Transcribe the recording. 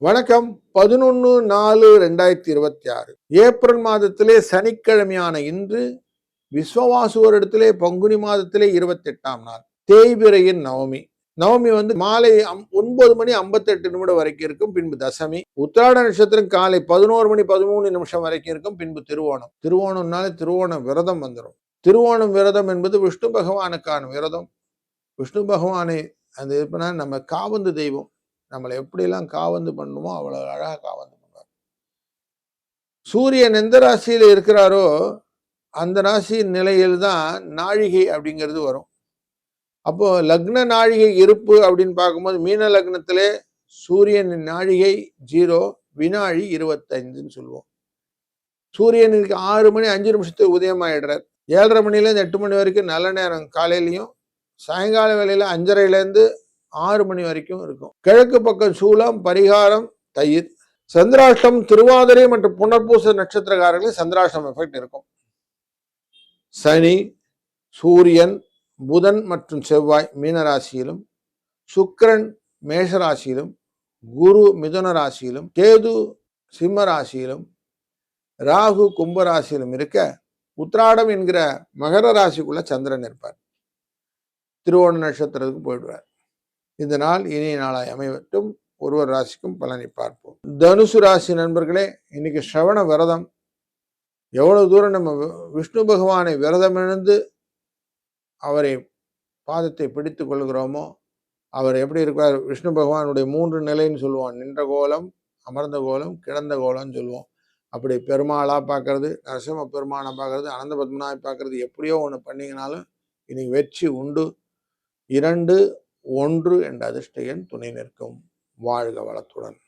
வணக்கம். 11/4/2026 ஏப்ரல் மாதத்திலே சனிக்கிழமையான இன்று விஸ்வவாசு வருடத்திலே பங்குனி மாதத்திலே 28ஆம் நாள் தேய்பிறையின் நவமி. நவமி மாலை 9:58 வரைக்கும் இருக்கும். பின்பு தசமி. உத்திராட நட்சத்திரம் காலை 11:13 வரைக்கும் இருக்கும். பின்பு திருவோணம். திருவோணம்னாலே திருவோண விரதம் வந்துடும். திருவோணம் விரதம் என்பது விஷ்ணு பகவானுக்கான விரதம். விஷ்ணு பகவானை அது எப்படின்னா நம்ம காவந்து தெய்வம். நம்மளை எப்படியெல்லாம் காவந்து பண்ணுமோ அவ்வளவு அழகா காவந்து பண்ணுவார். சூரியன் எந்த ராசியில் இருக்கிறாரோ அந்த ராசியின் நிலையில் தான் நாழிகை அப்படிங்கிறது வரும். அப்போ லக்ன நாழிகை இருப்பு அப்படின்னு பார்க்கும்போது மீன லக்னத்திலே சூரியனின் நாழிகை 0, வினாழி 25ன்னு சொல்லுவோம். சூரியனுக்கு 6:05 உதயம் ஆயிடுறார். 7:30 மணிலேருந்து 8 மணி வரைக்கும் நல்ல நேரம் காலையிலையும், சாயங்கால வேளையில 5:30 6 மணி வரைக்கும் இருக்கும். கிழக்கு பக்கம் சூலம், பரிகாரம், தயிர். சந்திராஷ்டம் திருவாதிரை மற்றும் புனர்பூச நட்சத்திரக்காரர்களுக்கு சந்திராஷ்டம் எஃபெக்ட் இருக்கும். சனி, சூரியன், புதன் மற்றும் செவ்வாய் மீனராசியிலும், சுக்கிரன் மேஷராசியிலும், குரு மிதுன ராசியிலும், கேது சிம்ம ராசியிலும், ராகு கும்பராசியிலும் இருக்க உத்திராடம் என்கிற மகர ராசிக்குள்ள சந்திரன் இருப்பார். திருவோண நட்சத்திரத்துக்கு போயிடுவார். இந்த நாள் இனிய நாளாய் அமையட்டும். ஒருவர் ராசிக்கும் பலனை பார்ப்போம். தனுசு ராசி நண்பர்களே, இன்னைக்கு ஸ்ரவண விரதம். எவ்வளவு தூரம் நம்ம விஷ்ணு பகவானை விரதம் இருந்து அவரை பாதத்தை பிடித்து கொள்கிறோமோ, அவர் எப்படி இருக்கார்? விஷ்ணு பகவானுடைய 3 நிலைன்னு சொல்லுவோம். நின்ற கோலம், அமர்ந்த கோலம், கிடந்த கோலம்னு சொல்லுவோம். அப்படி பெருமாளா பார்க்கறது, நரசிம்ம பெருமானை பார்க்கறது, அனந்த பத்மநாபை பார்க்கறது, எப்படியோ ஒன்று பண்ணீங்கனாலும் இன்னைக்கு வெற்றி உண்டு. 2, 1 என்ற அதிர்ஷ்ட எண் துணை நிற்கும். வாழ்க வளத்துடன்.